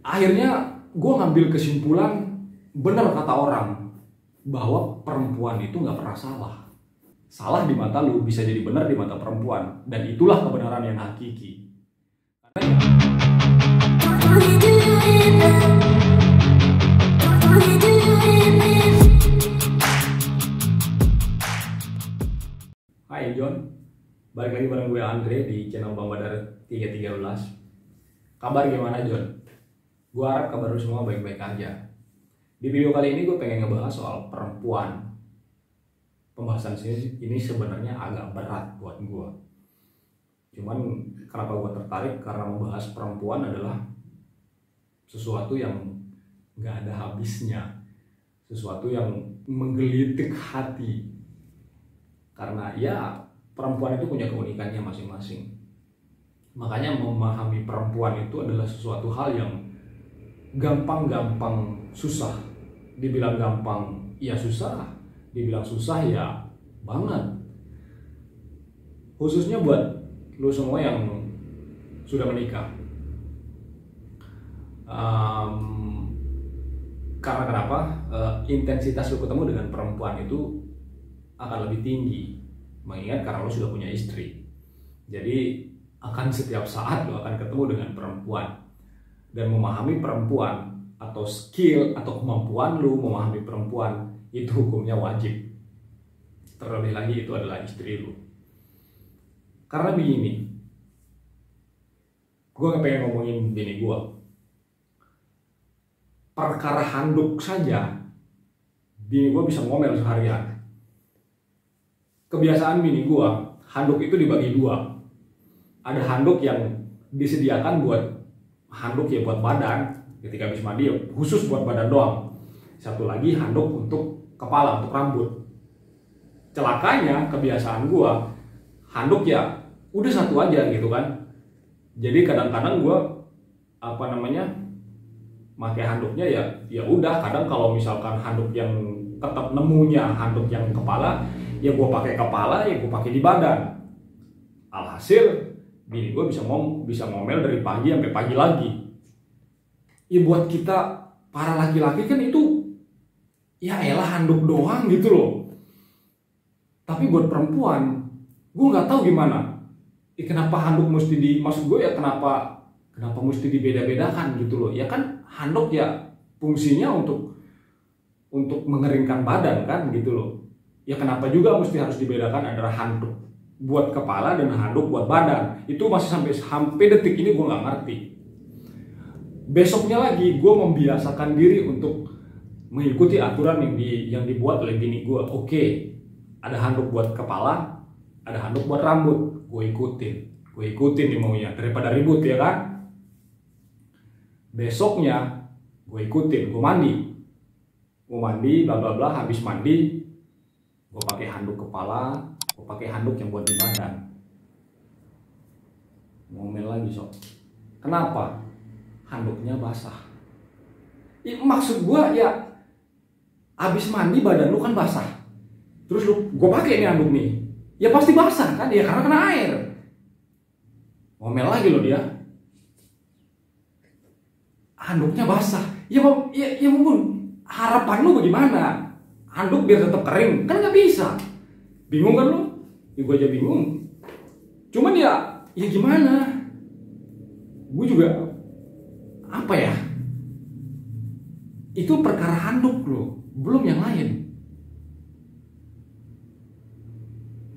Akhirnya gue ngambil kesimpulan, bener kata orang, bahwa perempuan itu nggak pernah salah. Salah di mata lu bisa jadi benar di mata perempuan, dan itulah kebenaran yang hakiki. Hai John, balik lagi bareng gue Andre di channel Bang Badar 313. Kabar gimana John? Gue harap kabar lu semua baik-baik aja. Di video kali ini gue pengen ngebahas soal perempuan. Pembahasan ini sebenarnya agak berat buat gue. Cuman kenapa gue tertarik, karena membahas perempuan adalah sesuatu yang gak ada habisnya, sesuatu yang menggelitik hati. Karena ya perempuan itu punya keunikannya masing-masing. Makanya memahami perempuan itu adalah sesuatu hal yang gampang-gampang susah. Dibilang gampang ya susah, dibilang susah ya banget. Khususnya buat lu semua yang sudah menikah. Karena kenapa? Intensitas lu ketemu dengan perempuan itu akan lebih tinggi, mengingat karena lu sudah punya istri. Jadi akan setiap saat lu akan ketemu dengan perempuan. Dan memahami perempuan atau skill atau kemampuan lu memahami perempuan itu hukumnya wajib. Terlebih lagi itu adalah istri lu. Karena begini, gue gak pengen ngomongin bini gue. Perkara handuk saja bini gue bisa ngomel seharian. Kebiasaan bini gue, handuk itu dibagi dua. Ada handuk yang disediakan buat handuk ya buat badan, ketika habis mandi ya khusus buat badan doang. Satu lagi handuk untuk kepala, untuk rambut. Celakanya kebiasaan gua handuk ya udah satu aja gitu kan. Jadi kadang-kadang gua pakai handuknya ya udah. Kadang kalau misalkan handuk yang tetap nemunya handuk yang kepala, ya gua pakai kepala, ya gua pakai di badan. Alhasil bini gue bisa ngomel dari pagi sampai pagi lagi. Ya buat kita para laki-laki kan itu ya elah handuk doang gitu loh. Tapi buat perempuan, gue nggak tahu gimana. Kenapa handuk mesti maksud gue ya kenapa mesti dibeda-bedakan gitu loh. Ya kan handuk ya fungsinya untuk mengeringkan badan kan gitu loh. Ya kenapa juga mesti harus dibedakan antara handuk buat kepala dan handuk buat badan. Itu masih sampai detik ini gue nggak ngerti. Besoknya lagi gue membiasakan diri untuk mengikuti aturan yang dibuat oleh bini gue. Oke, ada handuk buat kepala, ada handuk buat rambut. Gue ikutin nih maunya, daripada ribut ya kan. Besoknya gue ikutin, gue mandi bla bla bla. Habis mandi gue pakai handuk kepala, gue pakai handuk yang buat di badan. Ngomel lagi sob. Kenapa? Handuknya basah. Ya, maksud gue ya habis mandi badan lu kan basah. Terus gue pakai nih handuk nih. Ya pasti basah kan? Ya karena kena air. Ngomel lagi loh dia. Handuknya basah. Ya ampun. Harapan lu bagaimana? Handuk biar tetap kering? Kan nggak bisa. Bingung kan lu? Ya gue aja bingung. Cuman ya gimana? Gue juga apa ya? Itu perkara handuk loh, belum yang lain.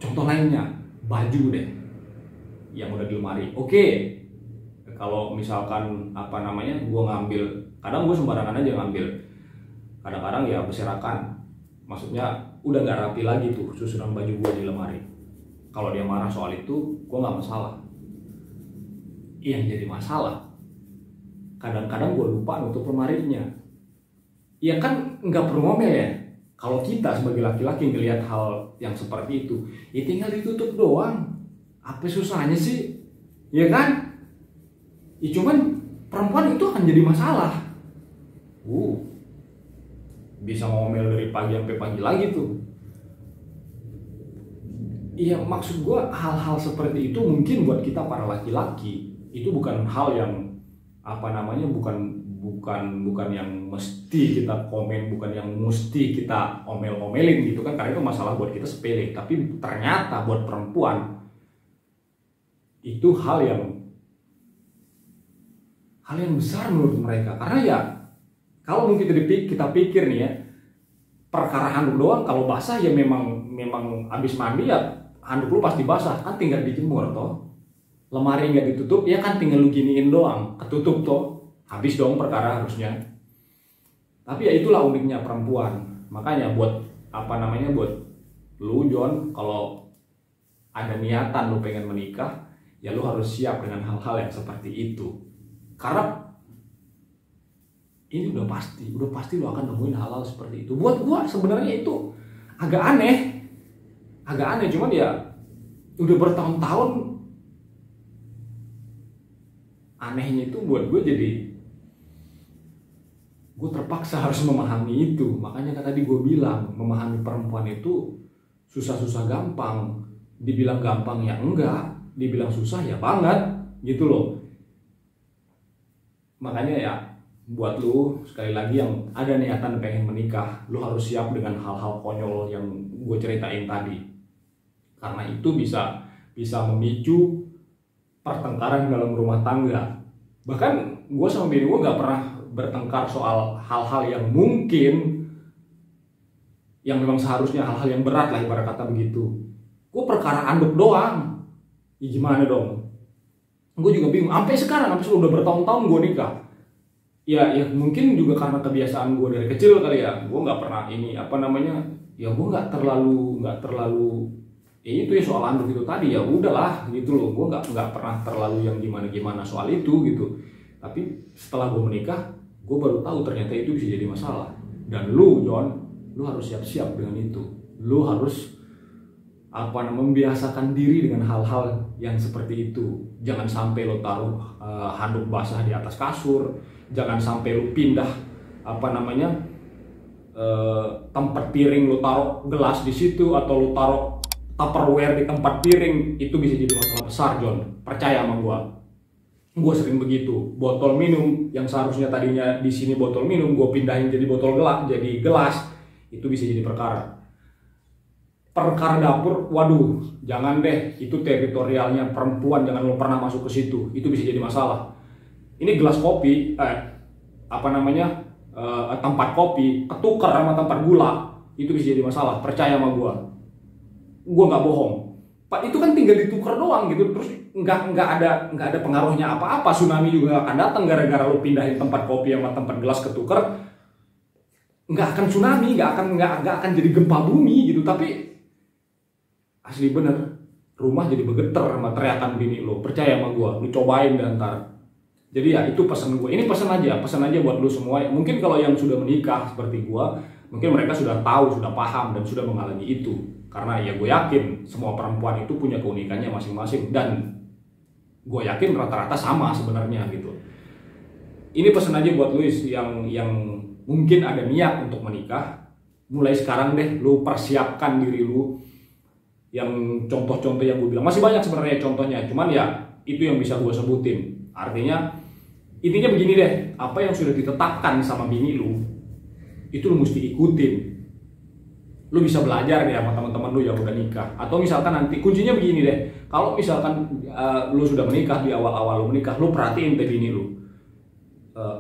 Contoh lainnya, baju deh yang udah di lemari. Oke, kalau misalkan gue ngambil, kadang gue sembarangan aja ngambil. Kadang-kadang ya berserakan. Maksudnya udah gak rapi lagi tuh susunan baju gue di lemari. Kalau dia marah soal itu, gue gak masalah. Yang jadi masalah, kadang-kadang gue lupa nutup lemarinya. Ya kan gak perlu ngomel ya. Kalau kita sebagai laki-laki ngelihat hal yang seperti itu, ya tinggal ditutup doang. Apa susahnya sih? Ya kan? Ya cuman perempuan itu akan jadi masalah. Bisa ngomel dari pagi sampai pagi lagi tuh. Iya, maksud gue hal-hal seperti itu mungkin buat kita para laki-laki itu bukan hal yang apa namanya, bukan yang mesti kita komen, bukan yang mesti kita omel-omelin gitu kan, karena itu masalah buat kita sepele, tapi ternyata buat perempuan itu hal yang besar menurut mereka. Karena ya kalau mungkin kita pikir nih ya, perkara handuk doang, kalau basah ya memang abis mandi ya handuk lu pasti basah, kan tinggal dijemur toh. Lemari nggak ditutup ya kan, tinggal lu giniin doang, ketutup toh, habis dong perkara harusnya. Tapi ya itulah uniknya perempuan. Makanya buat buat lu John, kalau ada niatan lu pengen menikah, ya lu harus siap dengan hal-hal yang seperti itu. Karena ini udah pasti lu akan nemuin hal-hal seperti itu. Buat gua sebenarnya itu agak aneh, cuman ya udah bertahun-tahun. Anehnya itu buat gue, jadi gue terpaksa harus memahami itu. Makanya kan tadi gue bilang, memahami perempuan itu susah-susah gampang. Dibilang gampang ya enggak, dibilang susah ya banget gitu loh. Makanya ya buat lu sekali lagi yang ada niatan pengen menikah, lu harus siap dengan hal-hal konyol yang gue ceritain tadi. Karena itu bisa memicu pertengkaran dalam rumah tangga. Bahkan gue sama bini gue gak pernah bertengkar soal hal-hal yang mungkin, yang memang seharusnya hal-hal yang berat lah ibarat kata begitu. Gue perkara anduk doang, ya gimana dong? Gue juga bingung, sampai sekarang, sampai udah bertahun-tahun gue nikah. Ya mungkin juga karena kebiasaan gue dari kecil kali ya. Gue gak pernah ya gue gak terlalu ya itu ya soal anduk itu tadi, ya udahlah gitu loh. Gue nggak pernah terlalu yang gimana soal itu gitu. Tapi setelah gue menikah, gue baru tahu ternyata itu bisa jadi masalah. Dan lu John, lu harus siap-siap dengan itu. Lu harus membiasakan diri dengan hal-hal yang seperti itu. Jangan sampai lu taruh handuk basah di atas kasur. Jangan sampai lu pindah tempat piring, lu taruh gelas di situ, atau lu taruh Tupperware di tempat piring. Itu bisa jadi masalah besar John, percaya sama gue sering begitu. Botol minum yang seharusnya tadinya di sini botol minum, gue pindahin jadi botol gelas, itu bisa jadi perkara dapur. Waduh, jangan deh, itu teritorialnya perempuan, jangan lo pernah masuk ke situ, itu bisa jadi masalah. Ini gelas kopi tempat kopi ketukar sama tempat gula, itu bisa jadi masalah, percaya sama gue nggak bohong Pak. Itu kan tinggal ditukar doang gitu, terus nggak ada pengaruhnya apa-apa. Tsunami juga akan datang gara-gara lo pindahin tempat kopi sama tempat gelas ketukar. Nggak akan tsunami, nggak akan jadi gempa bumi gitu. Tapi asli bener, rumah jadi bergetar sama teriakan bini lo, percaya sama gue, lo cobain deh ntar. Jadi ya itu pesan gue, ini pesan aja buat lo semua. Mungkin kalau yang sudah menikah seperti gue, mungkin mereka sudah tahu, sudah paham, dan sudah mengalami itu. Karena ya gue yakin semua perempuan itu punya keunikannya masing-masing, dan gue yakin rata-rata sama sebenarnya gitu. Ini pesan aja buat Luis yang mungkin ada niat untuk menikah. Mulai sekarang deh lu persiapkan diri lu. Yang contoh-contoh yang gue bilang masih banyak sebenarnya contohnya, cuman ya itu yang bisa gue sebutin. Artinya intinya begini deh, apa yang sudah ditetapkan sama bini lu itu lu mesti ikutin. Lu bisa belajar deh sama teman-teman lu yang udah nikah. Atau misalkan nanti kuncinya begini deh, kalau misalkan lu sudah menikah, di awal-awal lu menikah, lu perhatiin deh bini lu,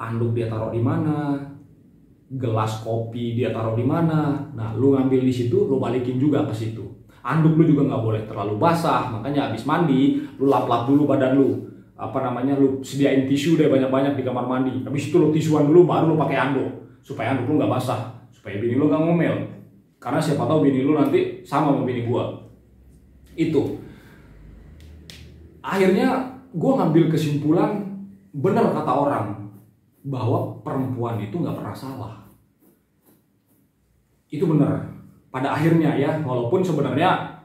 anduk dia taruh di mana, gelas kopi dia taruh di mana. Nah lu ngambil di situ, lu balikin juga ke situ. Anduk lu juga nggak boleh terlalu basah, makanya habis mandi lu lap-lap dulu badan lu. Lu sediain tisu deh banyak-banyak di kamar mandi. Habis itu lu tisuan dulu, baru lu pakai anduk, supaya anduk lu nggak basah, supaya bini lu nggak ngomel. Karena siapa tahu bini lu nanti sama bini gua. Itu akhirnya gua ngambil kesimpulan, benar kata orang, bahwa perempuan itu nggak pernah salah. Itu benar pada akhirnya ya, walaupun sebenarnya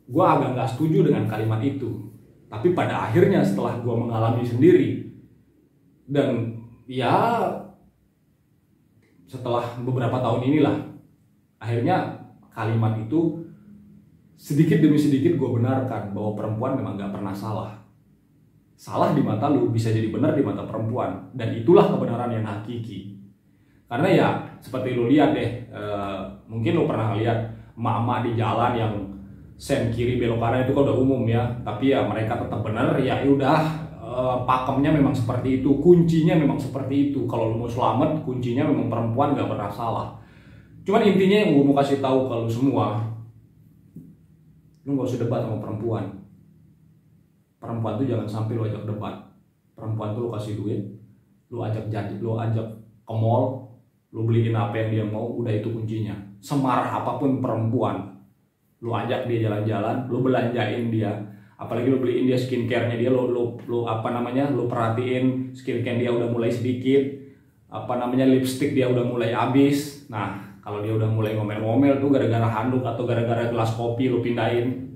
gua agak nggak setuju dengan kalimat itu. Tapi pada akhirnya setelah gua mengalami sendiri, dan ya setelah beberapa tahun inilah, akhirnya kalimat itu sedikit demi sedikit gue benarkan bahwa perempuan memang gak pernah salah. salah di mata lu bisa jadi benar di mata perempuan, dan itulah kebenaran yang hakiki. Karena ya seperti lu lihat deh, mungkin lu pernah lihat emak-emak di jalan yang sen kiri belok kanan itu kan udah umum ya, tapi ya mereka tetap benar, ya udah, pakemnya memang seperti itu, kuncinya memang seperti itu. Kalau lu mau selamat, kuncinya memang perempuan gak pernah salah. Cuman intinya yang gue mau kasih tahu ke lu semua, lu gak usah debat sama perempuan. Perempuan tuh jangan sampai lu ajak debat. Perempuan tuh lu kasih duit, lu ajak janji, lu ajak ke mall, lu beliin apa yang dia mau, udah itu kuncinya. Semarah apapun perempuan, lu ajak dia jalan-jalan, lu belanjain dia, apalagi lu beliin dia skincare-nya dia, lu perhatiin skincare dia udah mulai sedikit, lipstick dia udah mulai habis. Nah, kalau dia udah mulai ngomel-ngomel tuh gara-gara handuk atau gara-gara gelas kopi lu pindahin,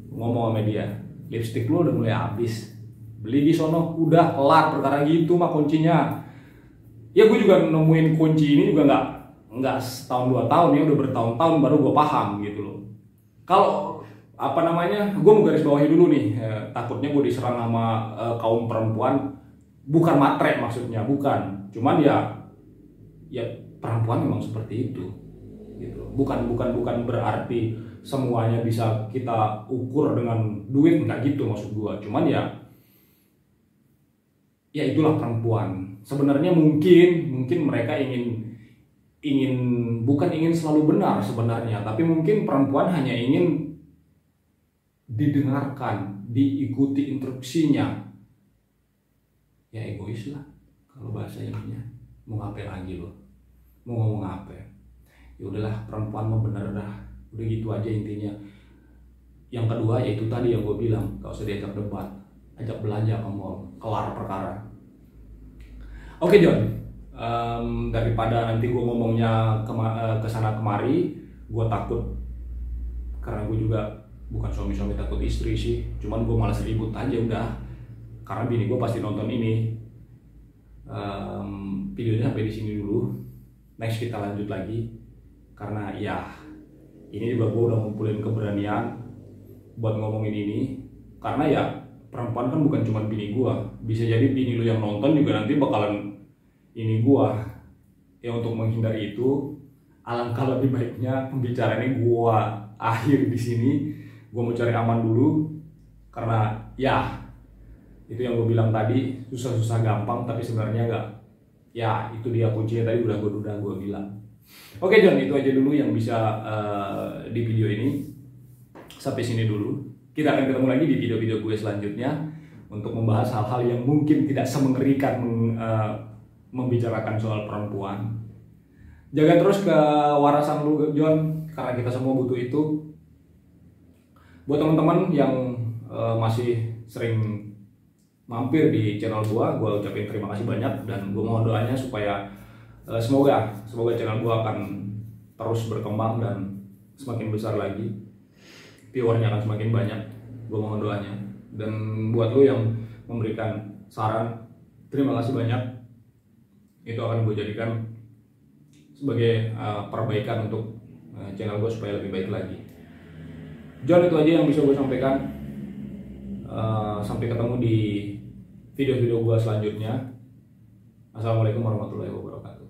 ngomong sama dia, lipstick lu udah mulai habis, beli di sono, udah kelar perkara gitu mah kuncinya. Ya gue juga nemuin kunci ini juga nggak setahun 2 tahun ya, udah bertahun-tahun baru gue paham gitu loh. Kalau gue mau garis bawahi dulu nih, takutnya gue diserang sama kaum perempuan, bukan matre maksudnya, bukan, cuman ya perempuan memang seperti itu gitu loh. Bukan berarti semuanya bisa kita ukur dengan duit, nggak gitu maksud gue. Cuman ya itulah perempuan. Sebenarnya mungkin mereka bukan ingin selalu benar sebenarnya, tapi mungkin perempuan hanya ingin didengarkan, diikuti instruksinya. Ya egois lah kalau bahasa ininya. Mau ngapain lagi lo? Mau ngomong apa? Ya udahlah, perempuan mau bener dah. Udah gitu aja intinya. Yang kedua yaitu tadi yang gue bilang, gak usah diajak debat, ajak belanja ke mall, kelar perkara. Oke John, daripada nanti gue ngomongnya kesana kemari, gue takut, karena gue juga bukan suami takut istri sih, cuman gue malas ribut aja udah, karena bini gue pasti nonton ini. Videonya sampai di sini dulu, next kita lanjut lagi, karena ya ini juga gue udah ngumpulin keberanian buat ngomongin ini, karena ya perempuan kan bukan cuma bini gue, bisa jadi bini lu yang nonton juga nanti bakalan ini gua. Ya untuk menghindari itu, alangkah lebih baiknya pembicaraannya gua akhir di sini. Gua mau cari aman dulu, karena ya itu yang gue bilang tadi, susah-susah gampang, tapi sebenarnya enggak. Ya itu dia kuncinya tadi udah gue bilang. Oke John, itu aja dulu yang bisa di video ini. Sampai sini dulu. Kita akan ketemu lagi di video-video gue selanjutnya untuk membahas hal-hal yang mungkin tidak semengerikan membicarakan soal perempuan. Jaga terus kewarasan lu John, karena kita semua butuh itu. Buat teman-teman yang masih sering mampir di channel gua ucapin terima kasih banyak, dan gua mohon doanya supaya semoga channel gua akan terus berkembang dan semakin besar lagi, viewernya akan semakin banyak. Gua mohon doanya. Dan buat lu yang memberikan saran, terima kasih banyak. Itu akan gue jadikan sebagai perbaikan untuk channel gue supaya lebih baik lagi. John, itu aja yang bisa gue sampaikan. Sampai ketemu di video-video gue selanjutnya. Assalamualaikum warahmatullahi wabarakatuh.